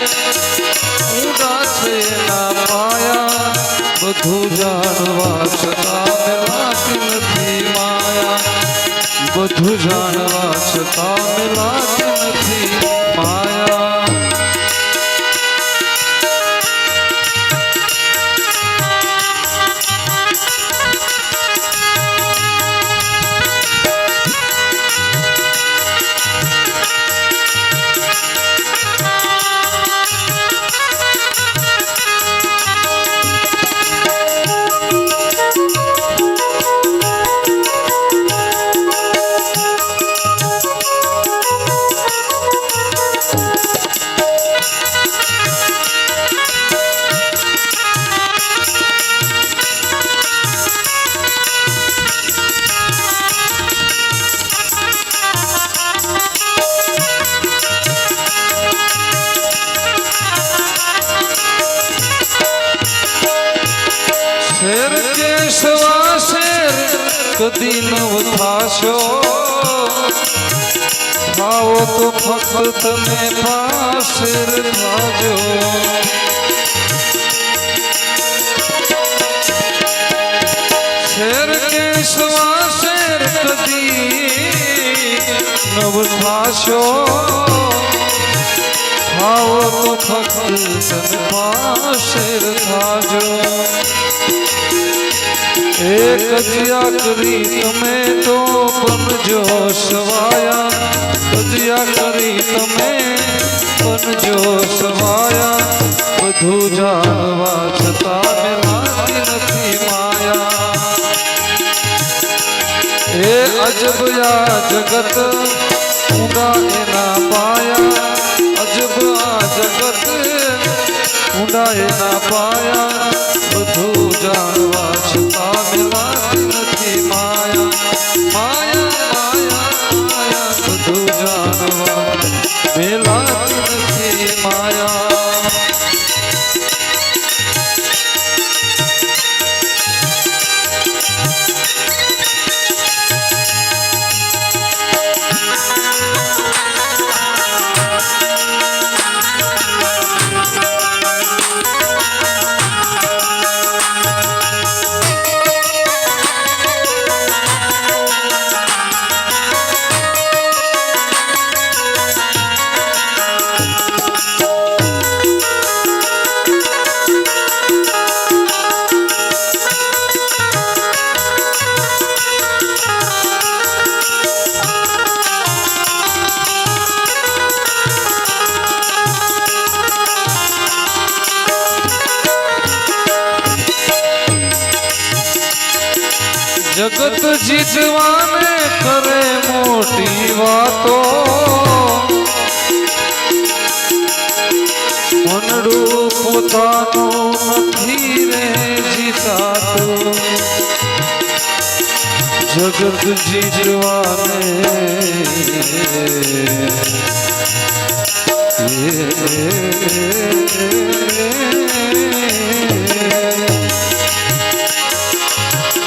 ઊંડા છે એના પાયા બધું જાણવા છતાં મેલાતી નથી માયા બધું જાણવા છતાં મેલાતી નથી માયા શેર કેશવા શેર કદી નવ થાશો થાઓ તો ફક્ત તમે પાશેર થાજો શેર કેશવા શેર કદી નવ થાશો થાઓ તો ફક્ત તમે પાશેર થાજો એક કજિયા કરી તમે તો બનજો સવાયા કજિયા કરી તમે બનજો સવાયા બધું જાણવા છતાં મેલાતી નથી માયા એ અજબ આ જગત ઊંડા એના પાયા અજબ આ જગત ઊંડા એના પાયા બધું જાણવા છતાં મેલાતી નથી માયા માયા માયા માયા બધું જાણવા મેલાતી નથી માયા જગત જીતવાને કરે મોટી વાતો મનડું પોતાનું નથી રે જીતાતું જગત જીતવાને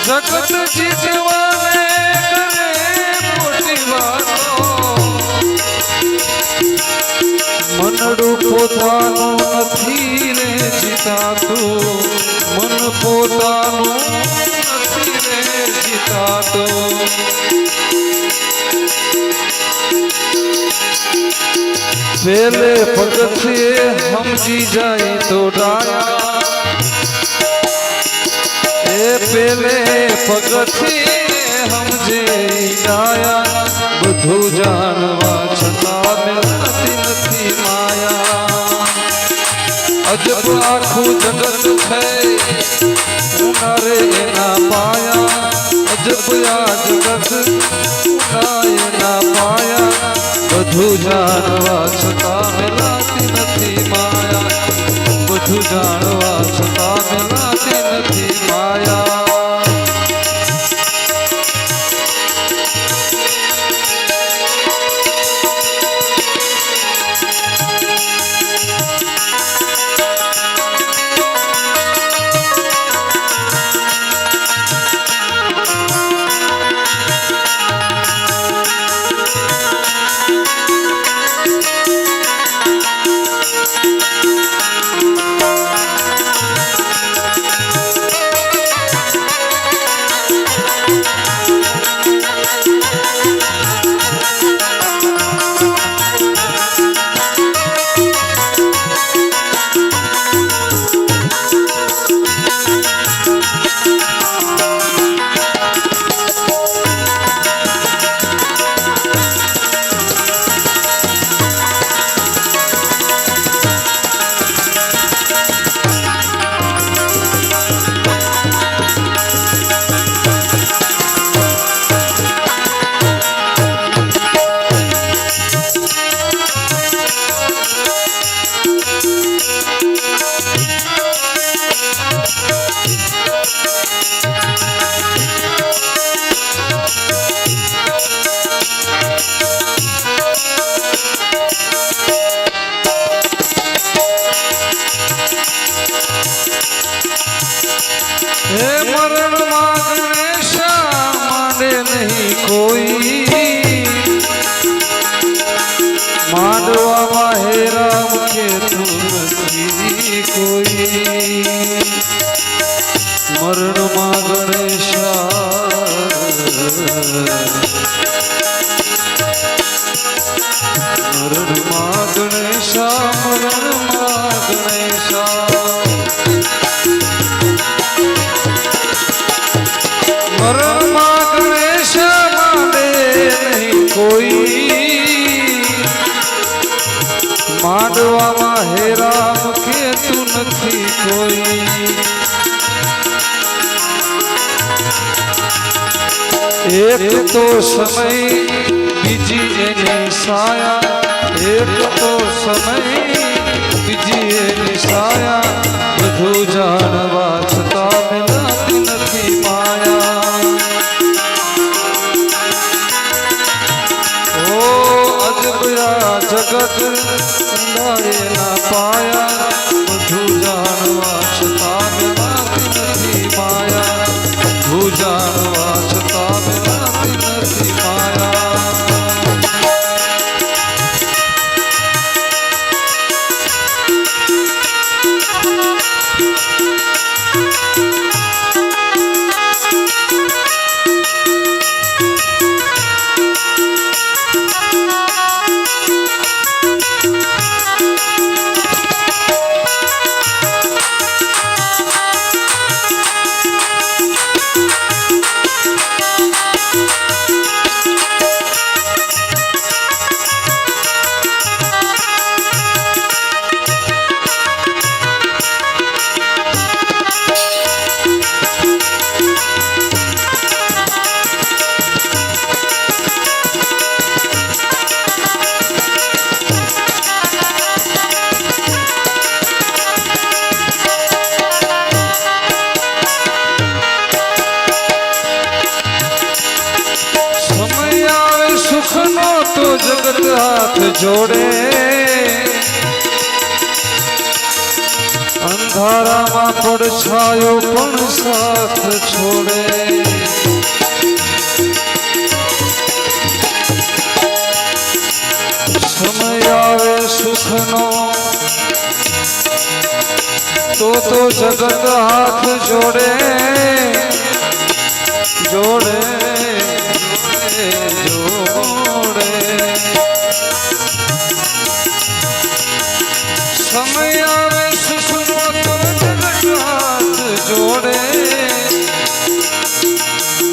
જગત જીતવાને કરે મોટી વાતો મનડું પોતાનું નથી રે જીતાતું મન પોતાનું નથી રે જીતાતું પેલે પગથિયે સમજી જાય તો ડાયા પેલે પગથિયે સમજે ડાયા બધું જાણવા છતાં મેલાતી નથી માયા અજબ આખું જગત છે ઊંડા રે એના પાયા અજબ આ જગત ઊંડા એના પાયા બધું જાણવા છતાં મેલાતી નથી માયા બધું જાણવા છતાં મેલાતી નથી માયા માંડવામાં હેરામ કેતું નથી કોઈ મરણમાં ગણેશા મરણમાં ગણેશા મરણમાં ગણેશા મરણમાં ગણેશા માંડે નહીં કોઈ માંડવામાં હેરામ કેતું નથી કોઈ એક તો સમય બીજી એની સાયા એક તો સમય બીજી એની સાયા બધું જાણવા છતાં મિલતી નથી માયા ઓ અજબયા જગત ઊંડાએ ના પાયા બધું જાણવા છતાં મિલતી નથી માયા બધું જાણવા છતાં મિલતી નથી માયા તો જગત હાથ જોડે અંધારામાં પડછાયો પણ સાથ છોડે સમય આવે સુખનો તો જગત હાથ જોડે જોડે સમય આવે સુખનો તો જગત હાથ જોડે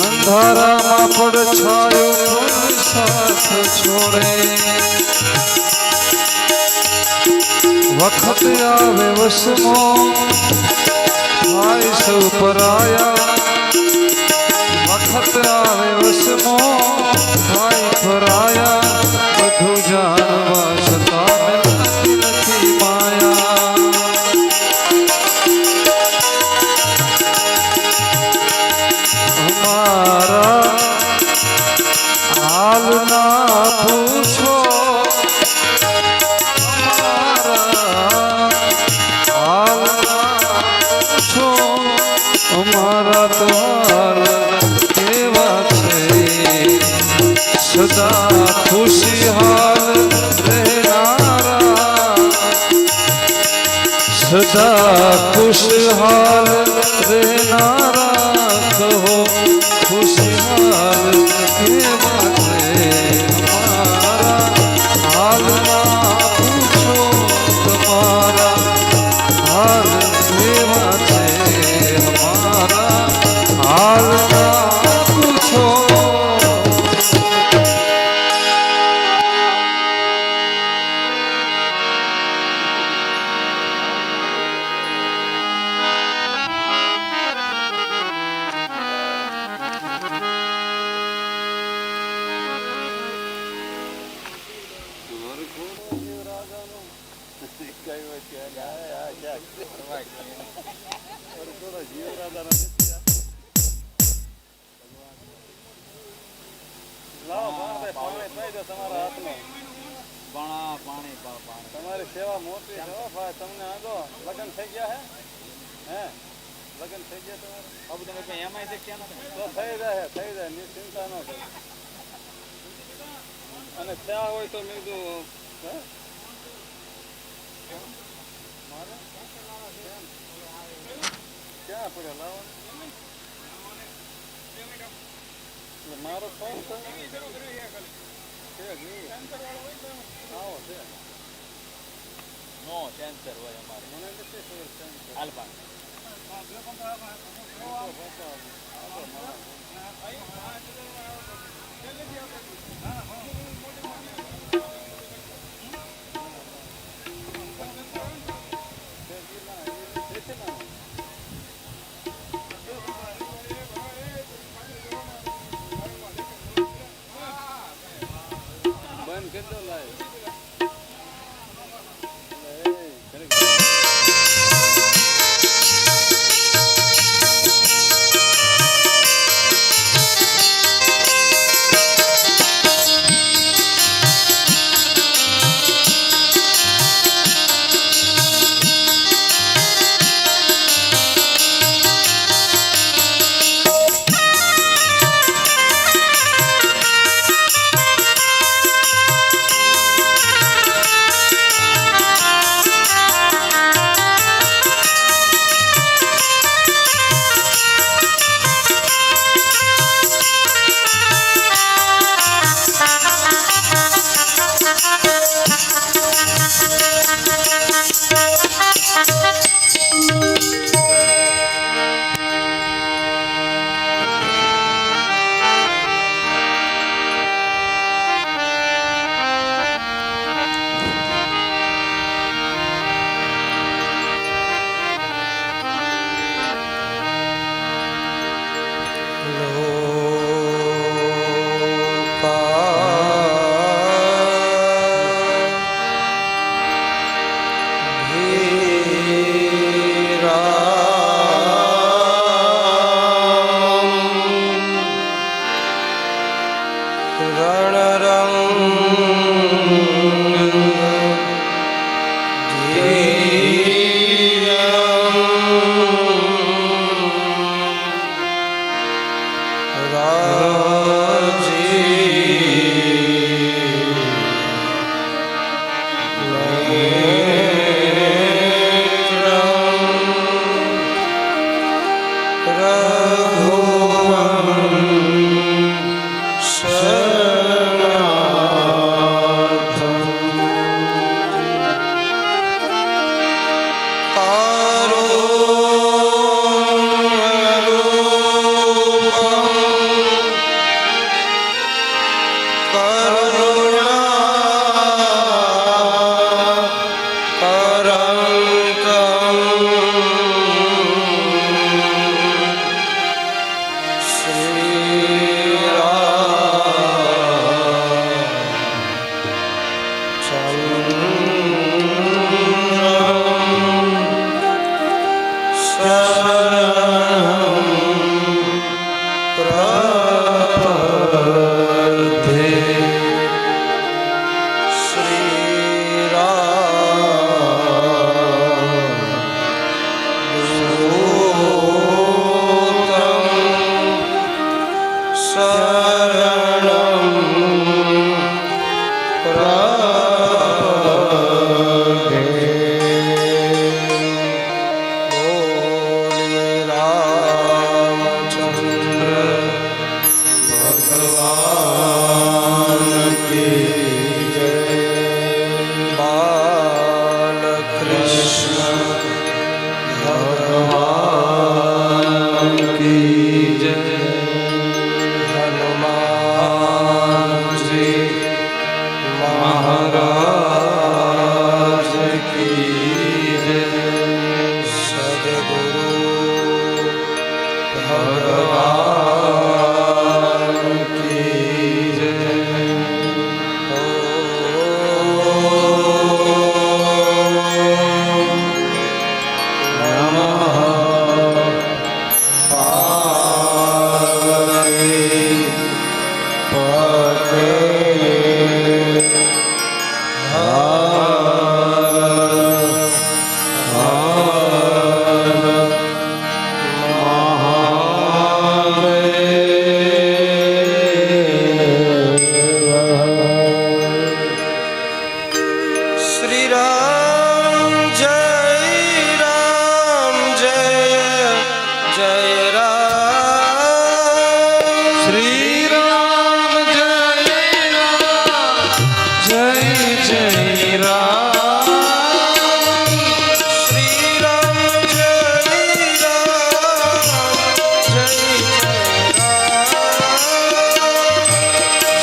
અંધારામાં પડછાયો પણ સાથ છોડે વખત આવે વસમો થાય સૌ પરાયા વખત આવે વસમો થાય પરાયા બધું જાણવા છતાં મિલતી નથી માયા અમારા હાલ ના પૂછો અમારા દ્વાર કેવા છે સદા સદા ખુશહાલ રહેનારા કહો ખુશહાલ કેવા છે અમારા હાલમાં પૂછો તમારા હાલ કેવા છે અમારા હાલમાં પૂછો તમારી સેવા મોટી છે ભાઈ. તમને આગો લગ્ન થઈ ગયા હે લગ્ન થઈ ગયા તમારે? હવે તમે કઈ એમાં તો થઈ જાય ની ચિંતા ન કરો. અને થયા હોય તો મેં કીધું મારે ક્યાં પડે લાવો મારો ફોન છે આવો છે નો કેન્સર હોય અમારે. મને નથી ખબર કેન્સર હાલપા બંધ કેટલો લાય સદગુરુ ભગવાન કી જય. શ્રી રામ જય રામ જય જય રામ. શ્રી રામ જય રામ જય જય રામ. શ્રી રામ જય રામ જય જય રામ.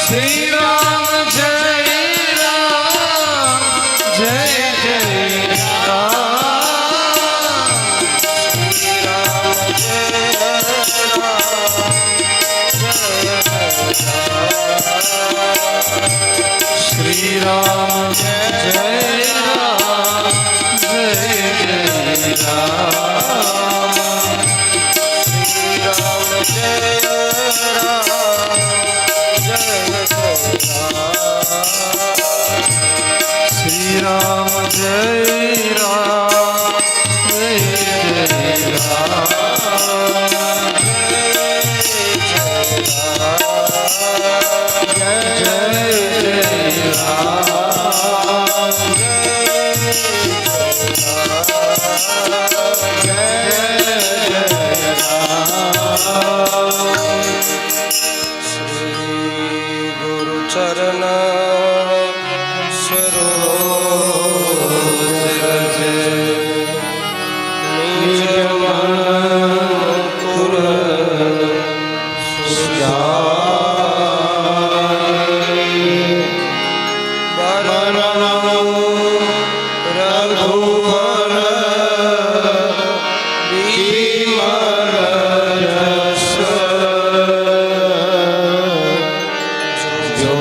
શ્રી રામ જય જય જય શ્રી રામ જય રામ જય જય રામ. શ્રી રામ જય રામ જય જય રામ. શ્રી રામ જય રામ જય જય રામ. ચરણ સરોજ રજે નિજ મન પુર સુજાય. બરનઉ રઘુવર વિમલ જસ જો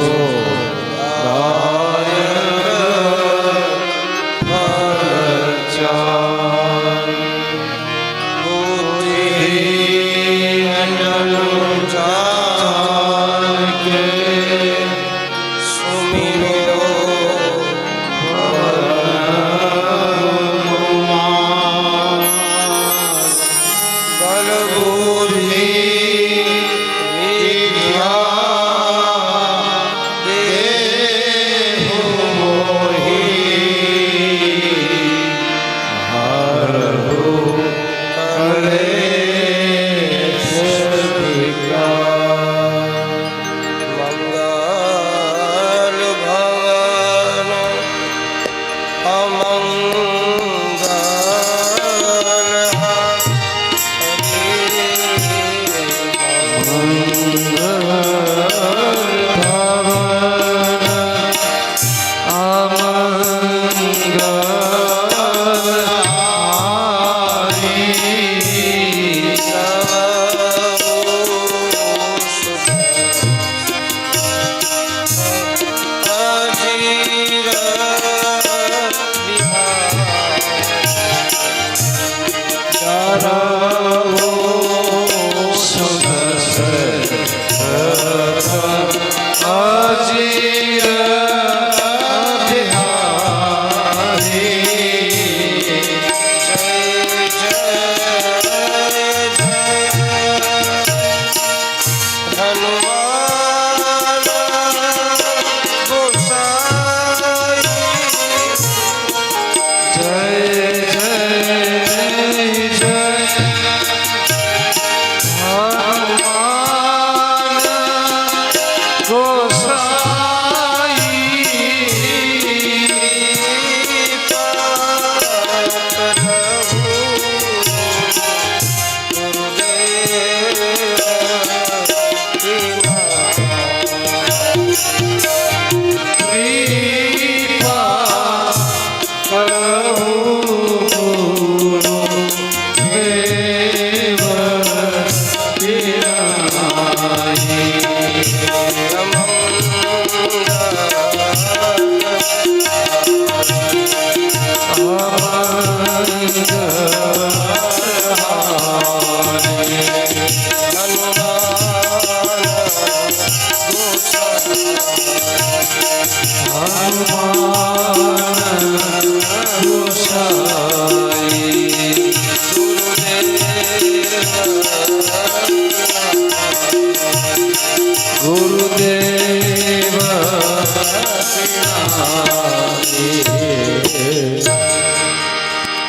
ગુરુદેવ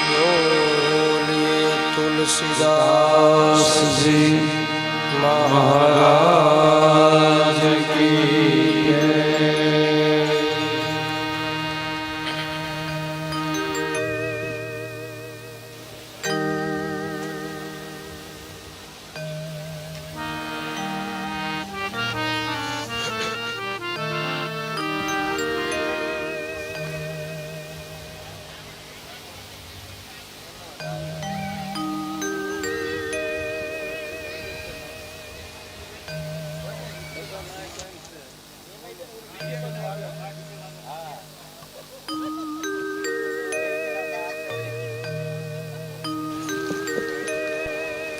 બોલીએ તુલસીદાસજી મહારાજ કી જય।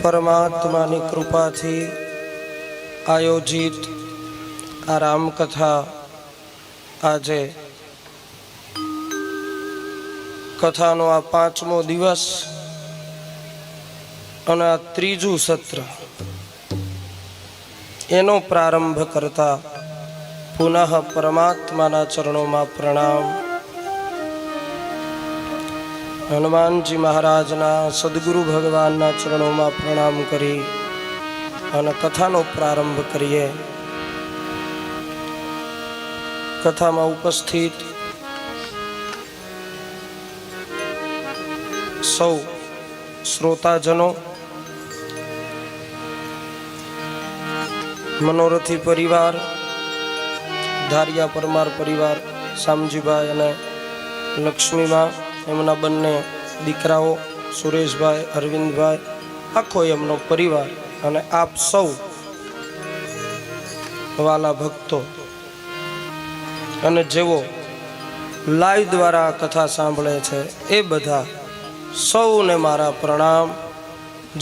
પરમાત્માની કૃપાથી આયોજિત આ રામકથા આજે કથાનો આ 5મો દિવસ અને આ 3જું સત્ર એનો પ્રારંભ કરતા પુનઃ પરમાત્માના ચરણોમાં પ્રણામ। હનુમાનજી મહારાજના સદગુરુ ભગવાનના ચરણોમાં પ્રણામ કરી અને કથાનો પ્રારંભ કરીએ। કથામાં ઉપસ્થિત સૌ શ્રોતાજનો, મનોરથી પરિવાર, ધારિયા પરમાર પરિવાર, શામજીભાઈ અને લક્ષ્મીમાં, એમના બંને દીકરાઓ સુરેશભાઈ, અરવિંદભાઈ, આખો એમનો પરિવાર અને આપ સૌ વાલા ભક્તો અને જેઓ લાઈવ દ્વારા કથા સાંભળે છે એ બધા સૌને મારા પ્રણામ।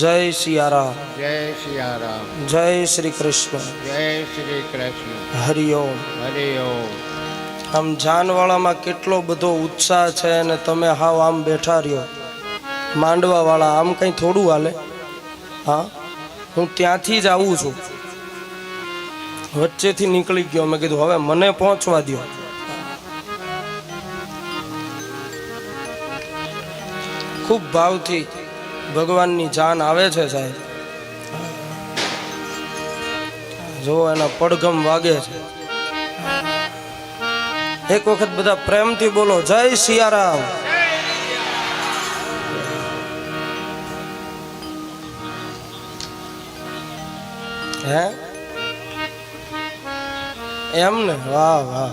જય સિયારામ, જય સિયારામ, જય શ્રી કૃષ્ણ, જય શ્રી કૃષ્ણ, હરિઓમ। હરિ ઓમ। આમ જાનવાળામાં કેટલો બધો ઉત્સાહ છે અને તમે હાવ આમ બેઠા રહ્યો માંડવા વાળા, આમ કઈ થોડું હાલે? હા, હું ત્યાંથી જ આવું છું, વચ્ચેથી નીકળી ગયો, મેં કીધું હવે મને પહોંચવા દો। ખૂબ ભાવથી ભગવાનની જાન આવે છે સાહેબ, જો એના પડઘમ વાગે છે। એક વખત બધા પ્રેમથી બોલો જય સિયારામ। હે એમ ને? વાહ વાહ।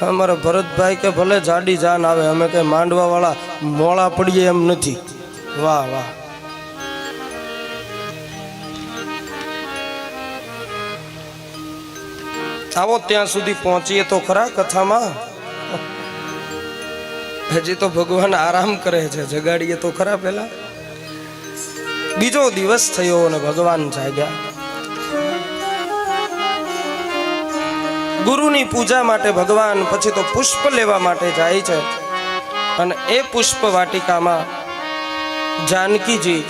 અમારા ભરતભાઈ કે ભલે જાડી જાન આવે, અમે કઈ માંડવા વાળા મોળા પડીએ એમ નથી। વાહ વાહ। આવો ત્યાં સુધી પહોંચીએ તો ખરા કથામાં। હજી તો ભગવાન આરામ કરે છે, જગાડીએ તો ખરા પેલા। બીજો દિવસ થયો અને ભગવાન જાગ્યા। ગુરુની પૂજા માટે ભગવાન પછી તો પુષ્પ લેવા માટે જાય છે અને એ પુષ્પ વાટિકામાં જાનકીજી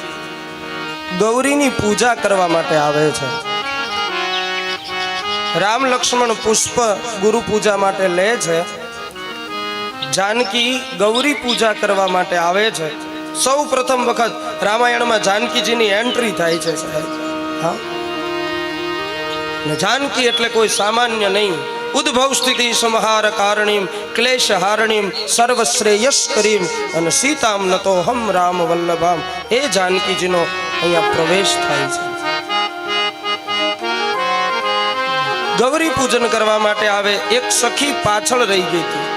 ગૌરીની પૂજા કરવા માટે આવે છે। રામ લક્ષ્મણ પુષ્પ ગુરુ પૂજા માટે લે છે, જાનકી ગૌરી પૂજા કરવા માટે આવે છે। સૌ પ્રથમ વખત રામાયણમાં જાનકીજીની એન્ટ્રી થાય છે સાહેબ। હા, જાનકી એટલે કોઈ સામાન્ય નહીં, ઉદ્ભવ સ્થિતિ સંહાર કારણીમ ક્લેશ હારણીમ સર્વશ્રેયસ્કરીમ અને સીતામ નતો હમ રામ વલ્લભામ, એ જાનકીજીનો અહીંયા પ્રવેશ થાય છે। ગૌરી પૂજન કરવા માટે આવે, એક સખી પાછળ રહી ગઈ હતી,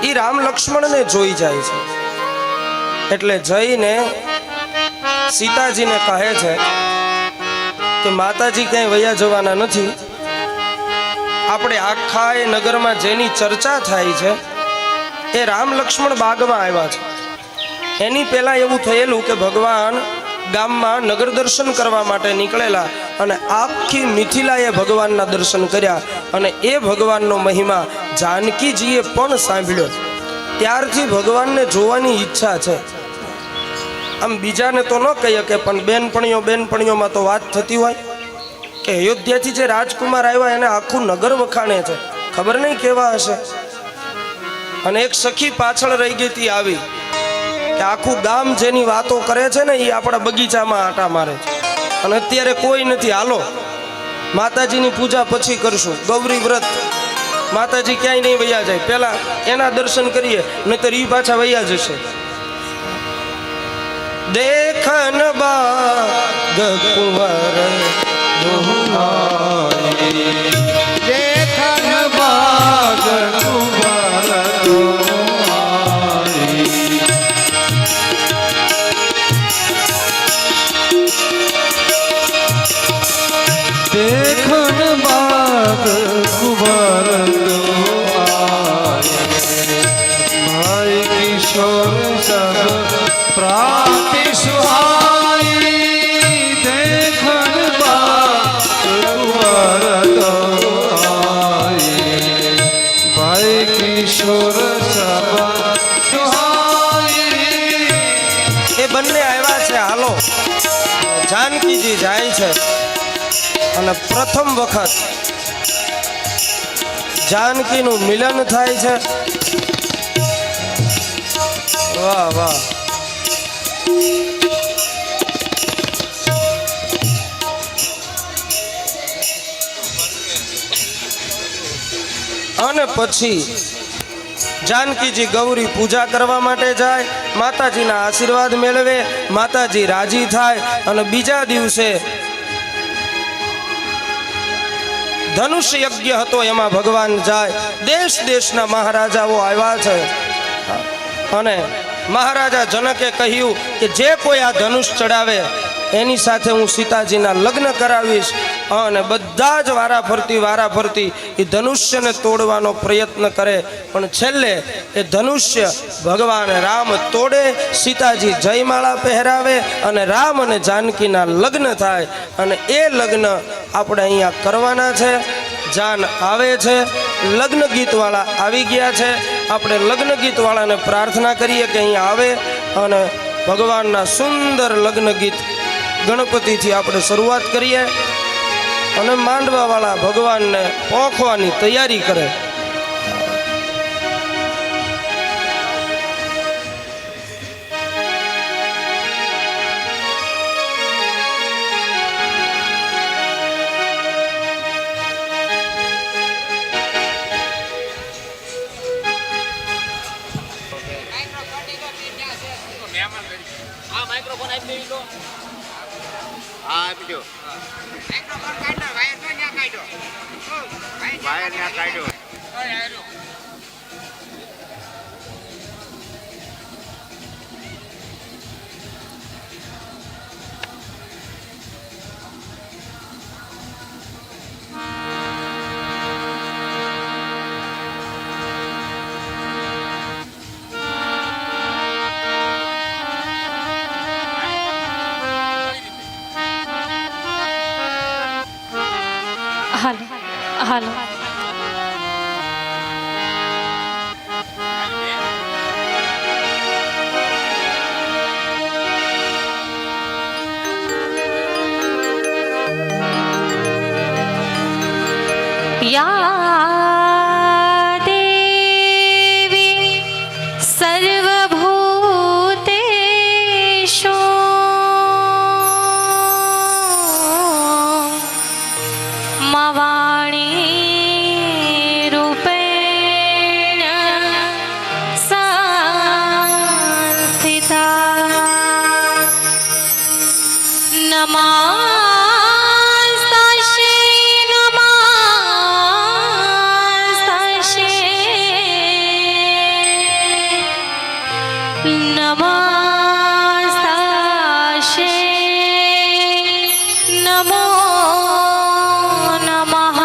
એ રામ લક્ષ્મણને જોઈ જાય છે, એટલે જઈને સીતાજીને કહે છે કે માતાજી ક્યાંય વયા જવાના નથી, આપણે આખા એ નગરમાં જેની ચર્ચા થાય છે એ રામ લક્ષ્મણ બાગમાં આવ્યા છે. એની પહેલા એવું થયેલું કે ભગવાન ગામમાં નગર દર્શન કરવા માટે નીકળેલા અને આખી મિથિલાએ ભગવાનના દર્શન કર્યા અને એ ભગવાનનો મહિમા જાનકીજીએ પણ સાંભળ્યો. ત્યારથી ભગવાનને જોવાની ઈચ્છા છે. આમ બીજાને તો ન કહી શકે, પણ બેનપણીઓમાં તો વાત થતી હોય કે અયોધ્યાથી જે રાજકુમાર આવ્યા એને આખું નગર વખાણે છે, ખબર નહીં કેવા હશે. અને એક સખી પાછળ રહી ગઈ હતી આવી કે આખું ગામ જેની વાતો કરે છે ને એ આપણા બગીચામાં આટા મારે છે અને અત્યારે કોઈ નથી. હાલો માતાજીની પૂજા પછી કરશું, ગૌરી વ્રત. માતાજી ક્યાંય નહીં વૈયા જાય, પહેલા એના દર્શન કરીએ, નહીતર ઈ પાછા વૈયા જશે. દેખન બાગ કુંવર દુહાઈ, દેખન બાગ કુંવર દુહાઈ, દેખન બાગ કુંવર દુહાઈ, ભાઈ કિશોર સબ પ્રાપ્તિ સુહાઈ, દેખન બાગ કુંવર દુહાઈ, ભાઈ કિશોર સબ સુહાઈ. એ બંને આવ્યા છે. હાલો જાનકીજી જાય છે અને પ્રથમ વખત જાનકીનું મિલન થાય છે. વાહ વાહ. અને પછી જાનકીજી ગૌરી પૂજા કરવા માટે જાય, માતાજીના આશીર્વાદ મેળવે, માતાજી રાજી થાય અને બીજા દિવસે ધનુષ યજ્ઞ હતો એમાં ભગવાન જાય. દેશ દેશના મહારાજાઓ આવ્યા છે અને મહારાજા જનકે કહ્યું કે જે કોઈ આ ધનુષ ચડાવે એની સાથે હું સીતાજીના લગ્ન કરાવીશ. અને બધા જ વારાફરતી એ ધનુષ્યને તોડવાનો પ્રયત્ન કરે, પણ છેલ્લે એ ધનુષ્ય ભગવાન રામ તોડે, સીતાજી જયમાળા પહેરાવે અને રામ અને જાનકીના લગ્ન થાય. અને એ લગ્ન આપણે અહીંયા કરવાના છે. જાન આવે છે, લગ્ન ગીતવાળા આવી ગયા છે. આપણે લગ્ન ગીતવાળાને પ્રાર્થના કરીએ કે અહીંયા આવે અને ભગવાનના સુંદર લગ્ન ગીત ગણપતિથી આપણે શરૂઆત કરીએ અને માંડવાવાળા ભગવાનને પોખવાની તૈયારી કરે. માઇક્રોફોન આપી દેવી તો હા આપી દો. માઇક્રોફોન કાઢો, વાયર તો ન્યા કાઢો, વાયર ન્યા કાઢો. હાલો હાલો. યા દેવી સર્વભૂતેષુ મવાણી રૂપેણ સંસ્થિતા નમસ્તસ્યૈ નમો નમઃ.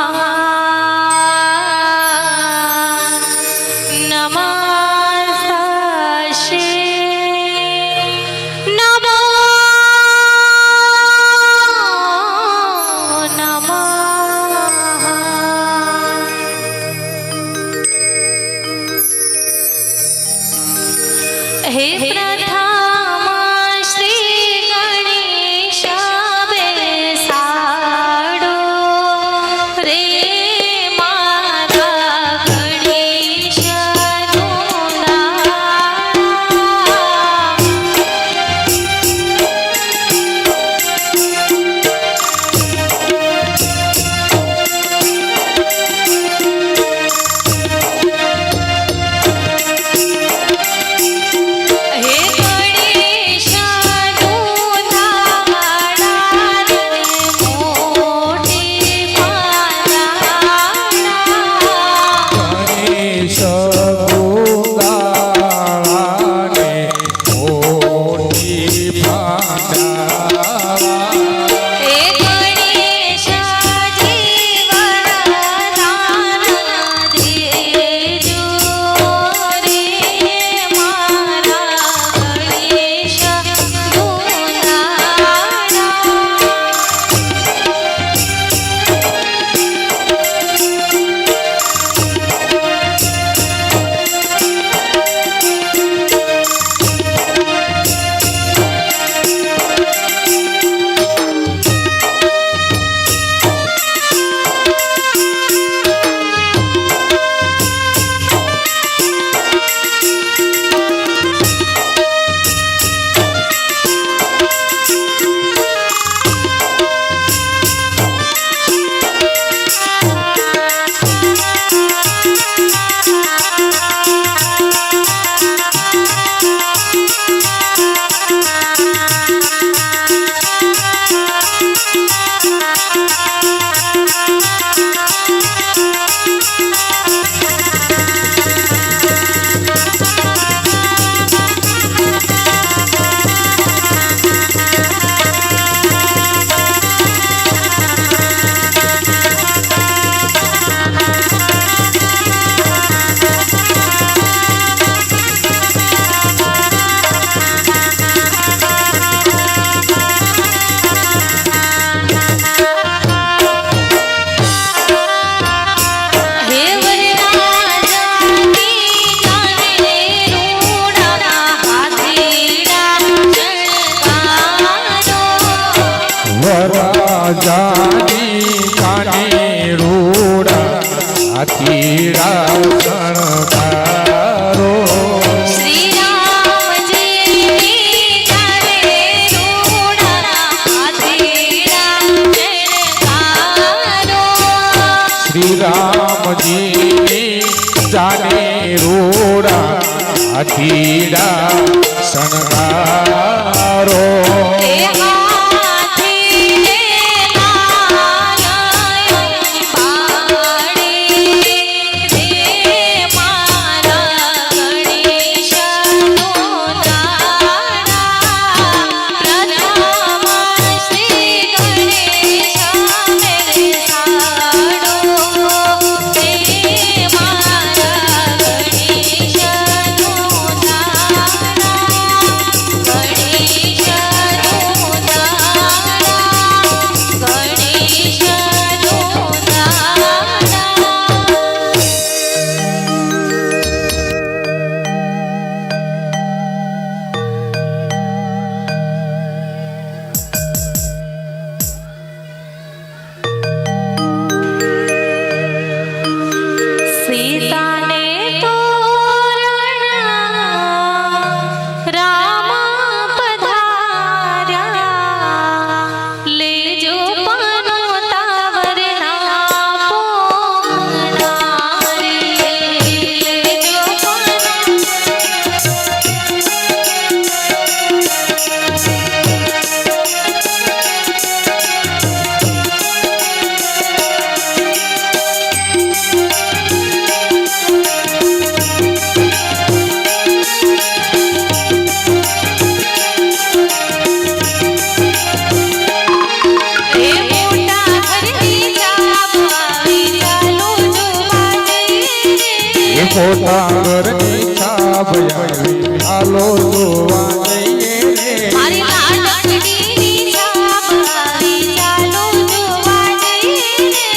મોટા ઘરની છાપ આવી હાલો જોવા જઈએ રે મારી લાડકડીની છાપ આવી ચાલો જોવા જઈએ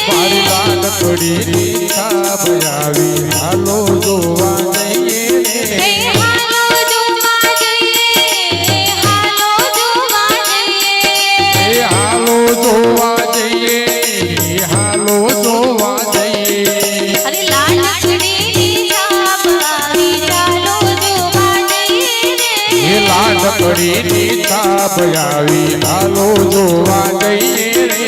મારી લાડકડીની છાપ આવી હાલો જોવા જઈએ રે હે હાલો જોવા જઈએ હાલો જોવા જઈએ એ હાલો જોવા જઈએ હાલો જોવા જઈએ અરે લાડકડીની છાપ આવી ચાલો જોવા જઈએ એ લાડકડીની છાપ આવી હાલો જોવા જઈએ રે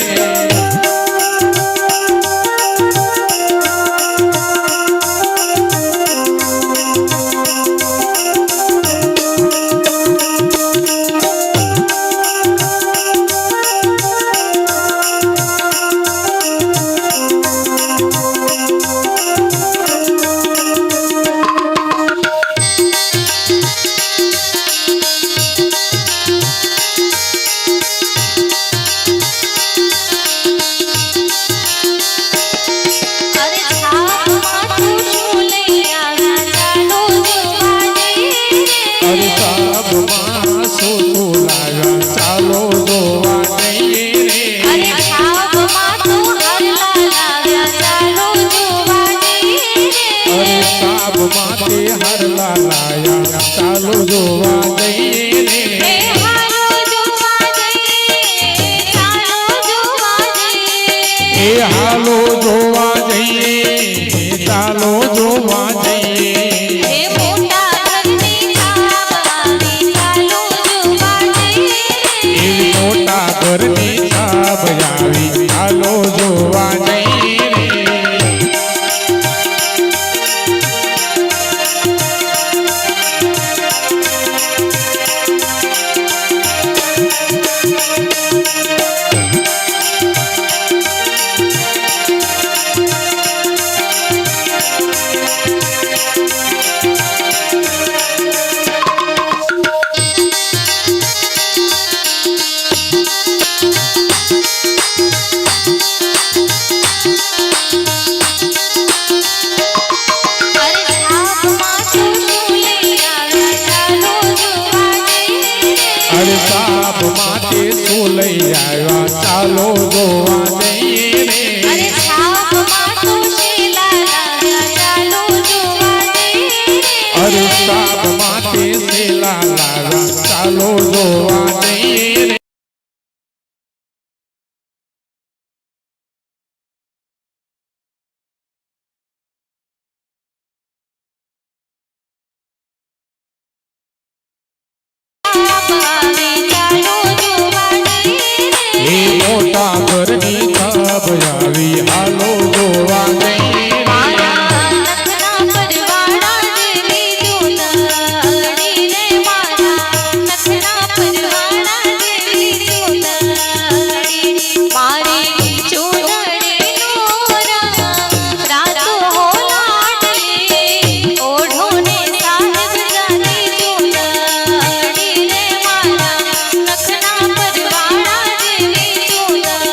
અરે છાપમાં તું શું લઈ આવ્યા ચાલો જોવા જઈએ અરે સાબમાં સોનું લાવ્યા ચાલો જોવા જઈએ રે અરે છાપમાં તું હરલા લાવ્યા ચાલો જોવા જઈએ અરે સાબમાં તે હરલા લાયા ચાલો જોવા જઈએ રે હે હાલો જોવા જઈએ ચાલો જોવા જઈએ એ હાલો જોવા જઈએ ચાલો જોવા જઈએ હે મોટા ઘરની છાપ આવી ચાલો જોવા જઈએ એવી મોટા ઘરની છાપ આવી ચાલો જોવા જઈએ રે અરે છાપમાં તું શું લઈ આવ્યા ચાલો જોવા જઈએ અરે સાપ માટે શું લઈ આવ્યા ચાલો જોવા જઈએ રે અરે છાપમાં તું શીલા લાવ્યા ચાલો જોવા જઈએ અરે સાપ માટે શેલા લાવ્યા ચાલો જોવા જઈએ રે છાપ આવી ચાલો જોવા જઈએ એ મોટા ઘરની છાપ આવી હાલો જોવા જઈએ રે મારા નખના પરવાળા જેવી જોતડી રે મારા નખના પરવાળા જેવી જોતડી મારી ચૂંદડીનો રંગ રાતો હો લાડલી ઓઢો ને સાહેબ જાની જોતડી રે મારા નખના પરવાળા જેવી જોતડી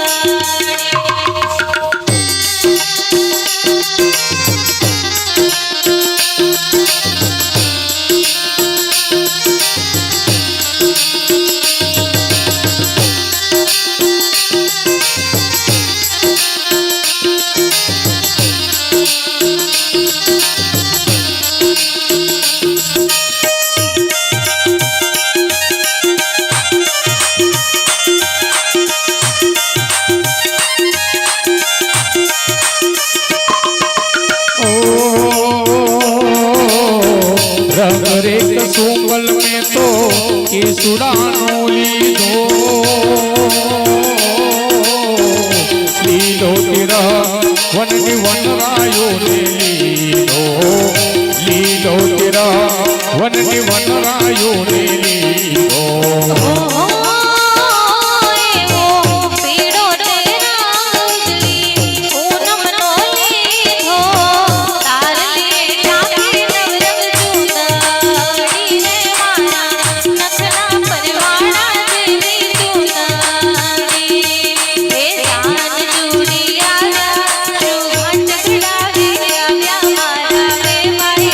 रंग रेख सुंगल में तो केसुडानो लीधो लीलो तेरा वन वनरायो ने लीधो लीलो तेरा वन वनरायो ने लीधो ओहो एवो पीड़ो तेरा उजली पूनम नो लीधो तारले जाके नवरंग जूतड़ी रे मारा नखना परवाड़ा जेवी जूतड़ी हे जान जूड़ी आव्या रूहट खड़ावी आव्या मारा वे माया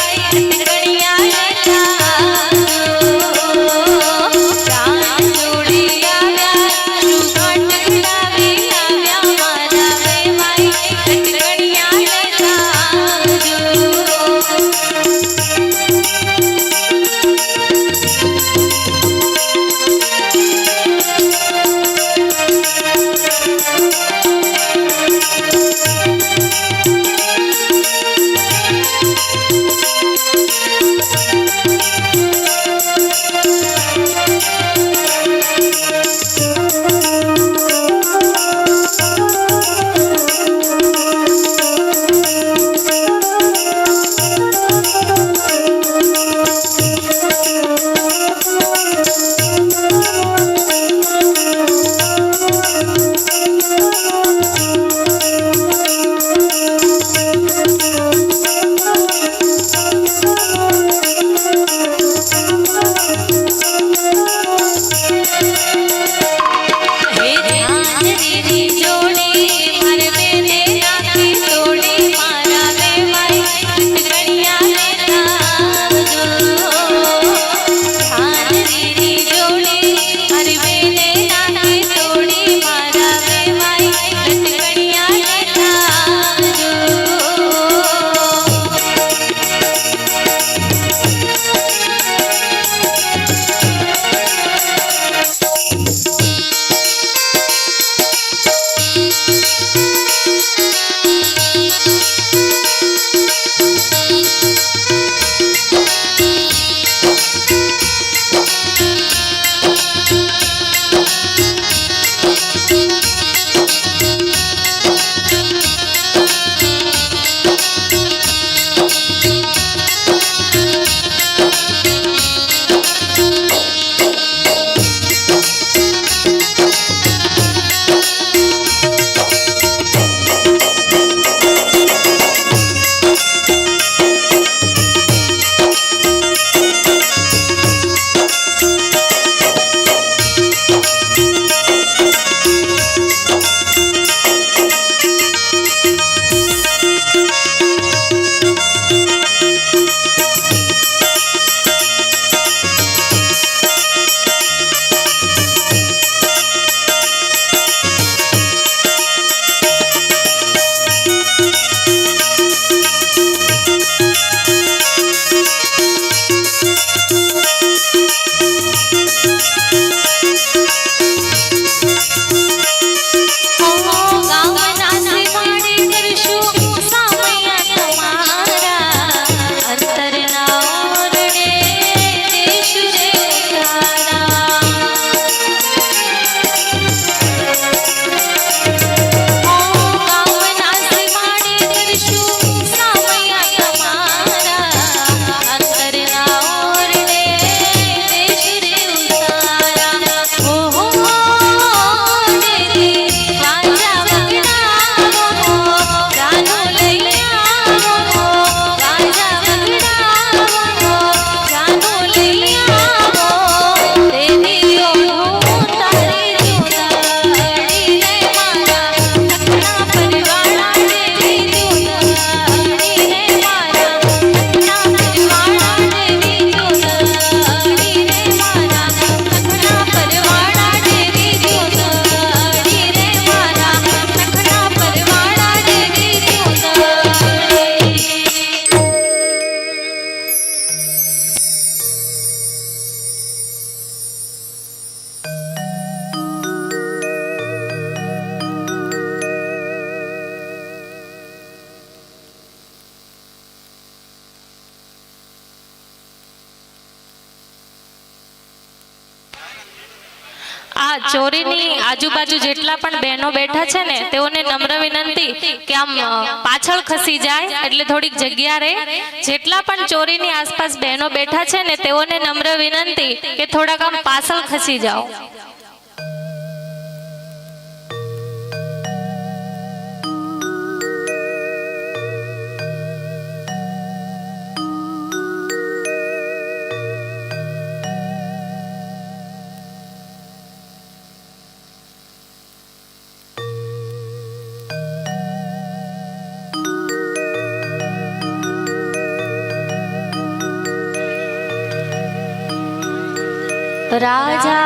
આ ચોરીની આજુબાજુ જેટલા પણ બહેનો બેઠા છે ને તેઓને નમ્ર વિનંતી કે આમ પાછળ ખસી જાય એટલે થોડીક જગ્યા રહે. જેટલા પણ ચોરીની આસપાસ બહેનો બેઠા છે ને તેઓને નમ્ર વિનંતી કે થોડાક આમ પાછળ ખસી જાઓ. રાજા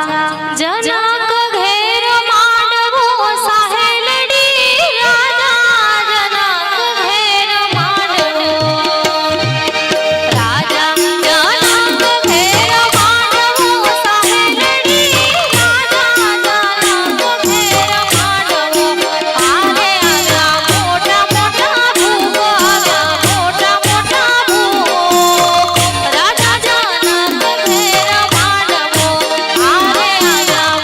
જનક ઘેર માંડવો સાહેલડી, રાજા જનક ઘેર માંડવો, રાજા જનક ઘેર માંડવો સાહેલડી, રાજા જનક ઘેર માંડવો. આલે આલા મોટા મોટા ભૂવો, આલા મોટા મોટા ભૂવો, રાજા જનક ઘેર માંડવો. આલે આલા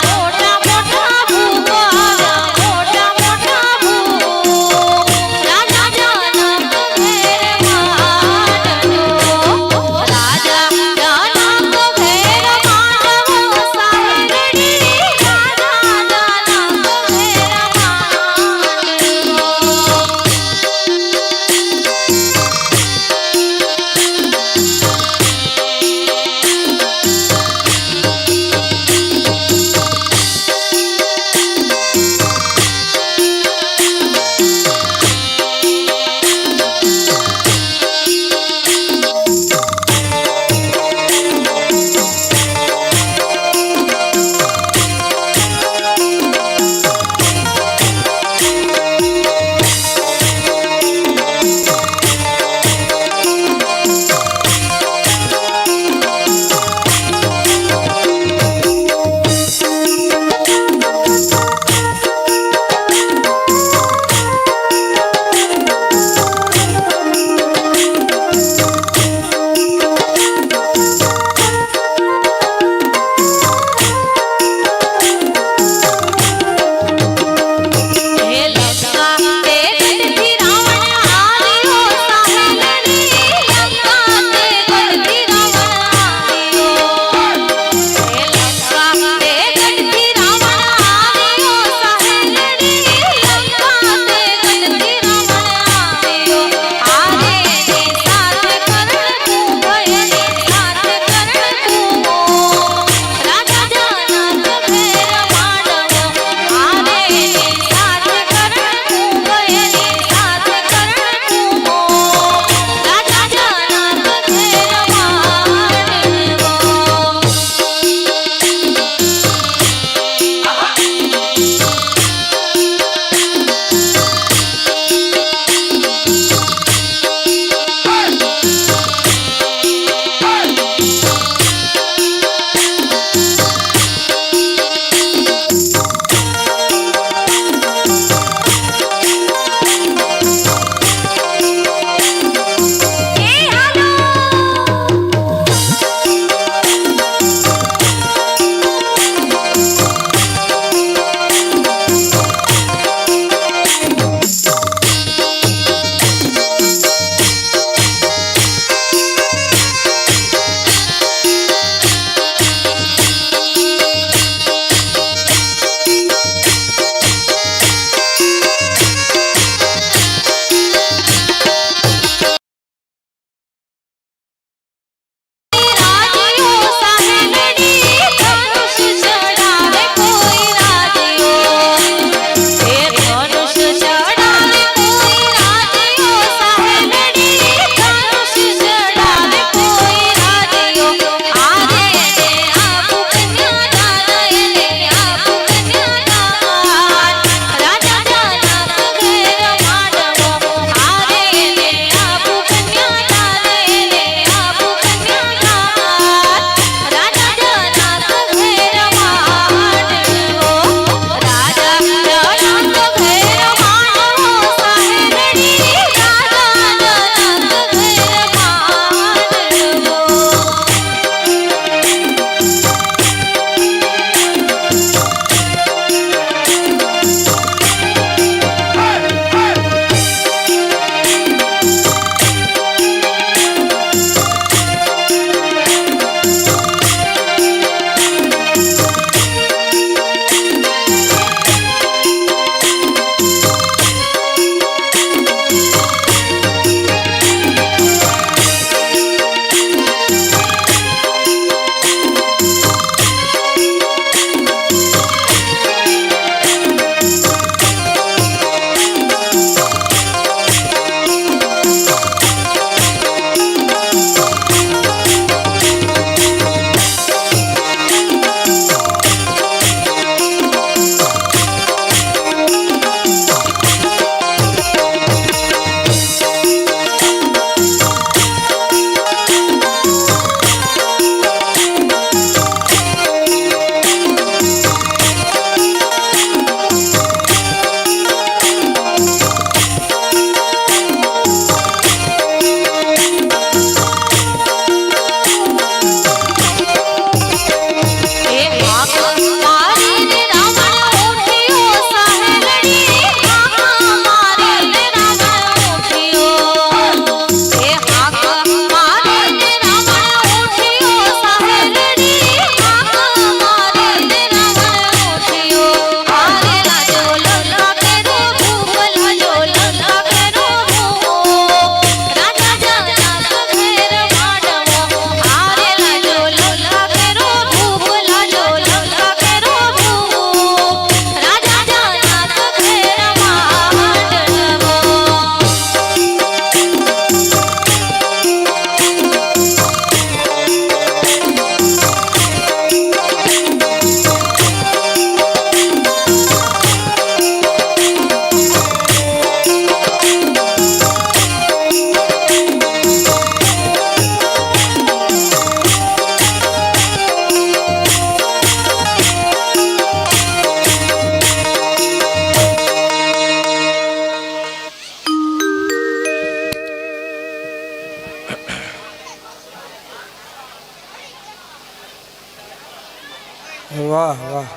વાહ વાહ.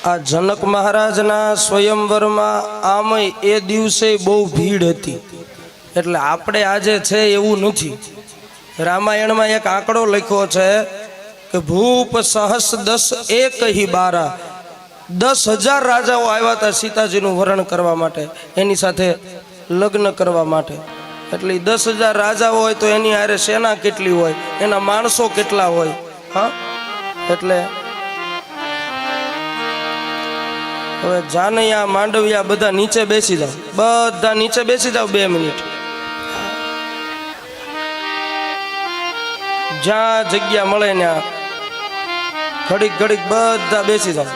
આ જનક મહારાજના સ્વયંવરમાં આમય એ દિવસે બહુ ભીડ હતી, એટલે આપણે આજે છે એવું નથી. રામાયણમાં એક આંકડો લખ્યો છે કે ભૂપ સહસ 10 એક હી 12, 10,000 રાજાઓ આવ્યા હતા સીતાજીનું વરણ કરવા માટે, એની સાથે લગ્ન કરવા માટે. એટલે 10,000 રાજાઓ હોય તો એની હારે સેના કેટલી હોય, એના માણસો કેટલા હોય. હા, એટલે હવે જાનૈયા માંડવિયા બધા નીચે બેસી જાઓ, બધા નીચે બેસી જાઓ 2 મિનિટ. જ્યાં જગ્યા મળે ત્યાં ઘડીક ઘડીક બધા બેસી જાઓ.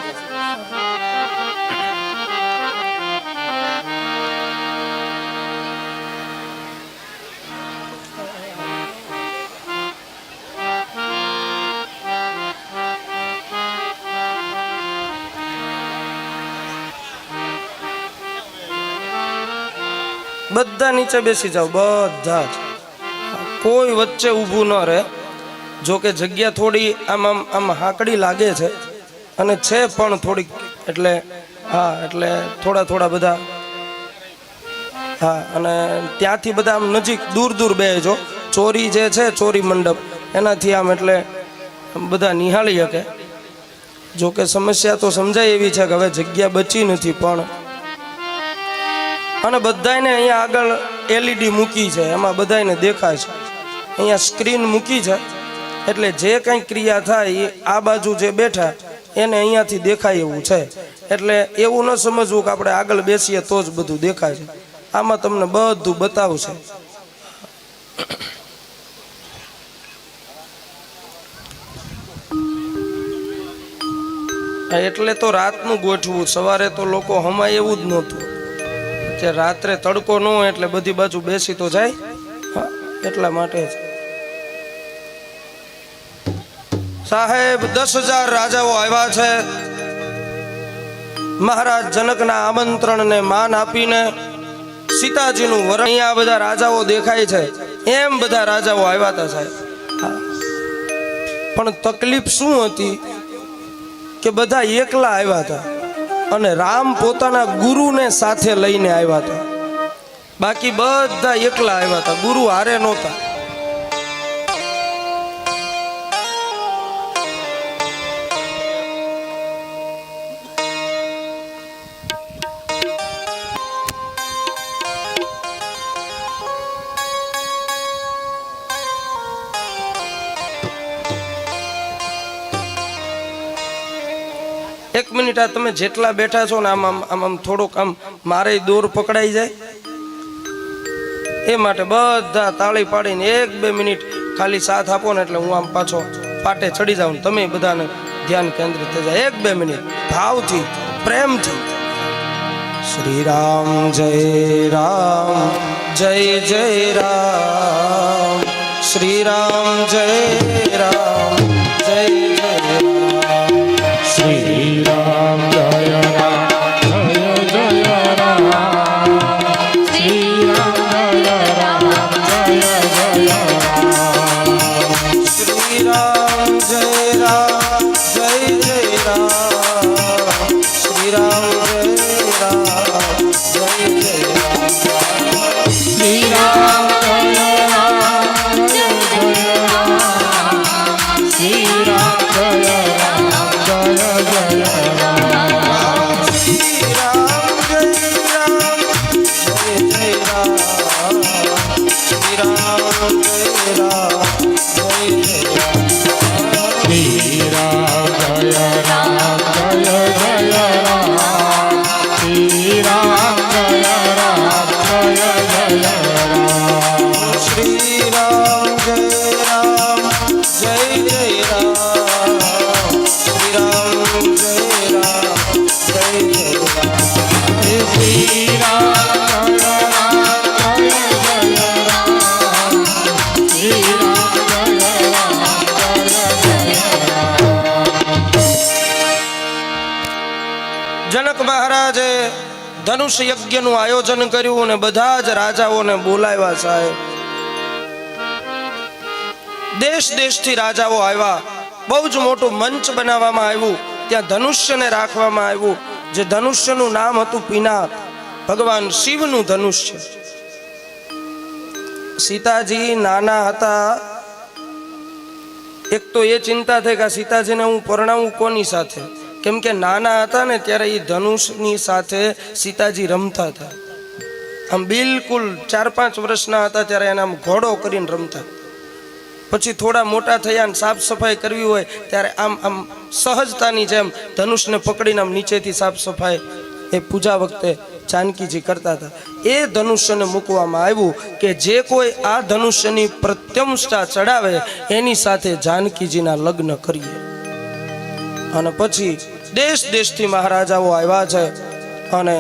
બધા નીચે બેસી જાઓ, બધા જ, કોઈ વચ્ચે ઊભું ન રહે. જો કે જગ્યા થોડી આમ આમ આમ હાકડી લાગે છે, અને છે પણ થોડીક, એટલે હા, એટલે થોડા થોડા બધા. હા, અને ત્યાંથી બધા આમ નજીક દૂર દૂર બેસજો. ચોરી જે છે, ચોરી મંડપ, એનાથી આમ એટલે બધા નિહાળી શકે. જો કે સમસ્યા તો સમજાય એવી છે કે હવે જગ્યા બચી નથી, પણ અને બધાને અહીંયા આગળ LED મૂકી છે, એમાં બધાને દેખાય છે. અહીંયા સ્ક્રીન મૂકી છે, એટલે જે કંઈ ક્રિયા થાય એ આ બાજુ જે બેઠા એને અહીંયાથી દેખાય એવું છે. એટલે એવું ન સમજવું કે આપણે આગળ બેસીએ તો જ બધું દેખાય છે. આમાં તમને બધું બતાવશે. એટલે તો રાતનું ગોઠવું, સવારે તો લોકો હમાય એવું જ નહોતું. કે રાત્રે તડકો ન હોય એટલે બધી બાજુ બેસી તો જાય. હા, એટલા માટે જ સાહેબ 10,000 રાજાઓ આવ્યા છે. મહારાજ જનકના આમંત્રણને માન આપીને સીતાજીનું વરણ. અહીંયા બધા રાજાઓ દેખાય છે, એમ બધા રાજાઓ આવ્યા હતા સાહેબ. પણ તકલીફ શું હતી કે બધા એકલા આવ્યા હતા, અને રામ પોતાના ગુરુને સાથે લઈને આવ્યા હતા. બાકી બધા એકલા આવ્યા હતા, ગુરુ હારે નહોતા. એક મિનિટ, આ તમે જેટલા બેઠા છો ને આમ આમ આમ આમ થોડુંક આમ મારે દોર પકડાઈ જાય એ માટે બધા તાળી પાડીને 1-2 મિનિટ ખાલી સાથ આપો ને, એટલે હું આમ પાછો પાટે ચડી જાઉં. તમે બધાને ધ્યાન કેન્દ્રિત થઈ જાય. 1-2 મિનિટ ભાવથી, પ્રેમથી. શ્રી રામ જય રામ, જય જય રામ. શ્રી રામ જય રામ, જય જય રામ. શ્રી રામ જય રામ, જય જય રામ. શ્રી રામ જય રામ, જય જય રામ. શ્રી રામ જય રામ, જય જય રામ. શ્રી રામ જય રામ, જય જય રામ. શ્રી રામ જય રામ, જય જય રામ. શ્રી રામ જય રામ, જય જય રામ. શ્રી રામ જય રામ, જય જય રામ. શ્રી રામ જય રામ, જય જય રામ. શ્રી રામ જય રામ, જય જય રામ. શ્રી રામ જય રામ, જય જય રામ. શ્રી રામ જય રામ, જય જય રામ. શ્રી રામ જય રામ, જય જય રામ. શ્રી રામ જય રામ, જય જય રામ. શ્રી રામ જય રામ, જય જય રામ. જનક મહારાજે ધનુષ યજ્ઞનું આયોજન કર્યું અને બધા જ રાજાઓને બોલાવ્યા સાહેબ. દેશ દેશથી રાજાઓ આવ્યા. બહુ જ મોટું મંચ બનાવવામાં આવ્યું. ત્યાં ધનુષ્યને રાખવામાં આવ્યું. જે ધનુષ્યનું નામ હતું પિનાક, ભગવાન શિવનું ધનુષ્ય. સીતાજી નાના હતા. એક તો એ ચિંતા થઈ કે સીતાજીને હું પરણાવું કોની સાથે, કેમ કે નાના હતા ને ત્યારે એ ધનુષની સાથે સીતાજી રમતા હતા. આમ બિલકુલ 4-5 વર્ષના હતા ત્યારે એને આમ ઘોડો કરીને રમતા. પછી થોડા મોટા થયા ને સાફ સફાઈ કરવી હોય ત્યારે આમ આમ સહજતાની જેમ ધનુષને પકડીને આમ નીચેથી સાફ સફાઈ એ પૂજા વખતે જાનકીજી કરતા હતા. એ ધનુષ્યને મૂકવામાં આવ્યું કે જે કોઈ આ ધનુષ્યની પ્રત્યંશતા ચડાવે એની સાથે જાનકીજીના લગ્ન કરીએ. અને પછી દેશ દેશથી મહારાજાઓ આવ્યા છે અને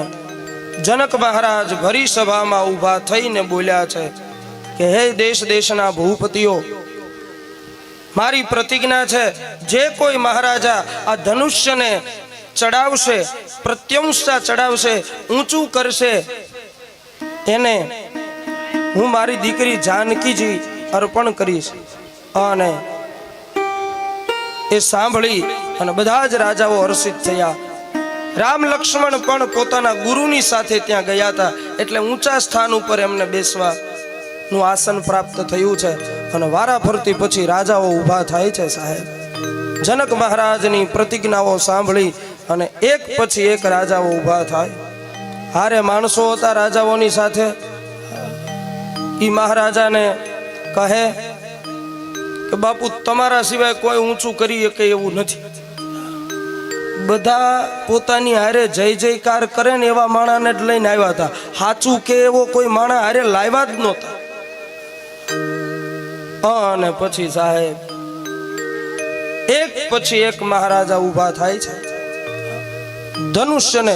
જનક મહારાજ ભરી સભામાં ઊભા થઈને બોલ્યા છે કે હે દેશ દેશના ભૂપતિઓ, મારી પ્રતિજ્ઞા છે જે કોઈ મહારાજા આ ધનુષ્યને ચડાવશે, પ્રત્યંશતા ચડાવશે, ઊંચું કરશે, એને હું મારી દીકરી જાનકીજી અર્પણ કરીશ. અને એ સાંભળી અને બધા જ રાજાઓ હર્ષિત થયા. રામ લક્ષ્મણ પણ પોતાના ગુરુની સાથે ત્યાં ગયા હતા એટલે ઊંચા સ્થાન ઉપર એમને બેસવાનું આસન પ્રાપ્ત થયું છે. અને વારા ફરતી પછી રાજાઓ ઊભા થાય છે સાહેબ. જનક મહારાજની પ્રતિજ્ઞાઓ સાંભળી અને એક પછી એક રાજાઓ ઊભા થાય. હારે માણસો હતા રાજાઓની સાથે. ઈ મહારાજાને કહે કે બાપુ તમારા સિવાય કોઈ ઊંચું કરી શકે એવું નથી. બધા પોતાની હારે જય જયકાર કરે ને એવા માણાને જ લઈને આવ્યા હતા. સાચું કે એવો કોઈ માણા હારે લાવ્યા જ નહોતા. અને પછી સાહેબ એક પછી એક મહારાજા ઊભા થાય છે. ધનુષ્યને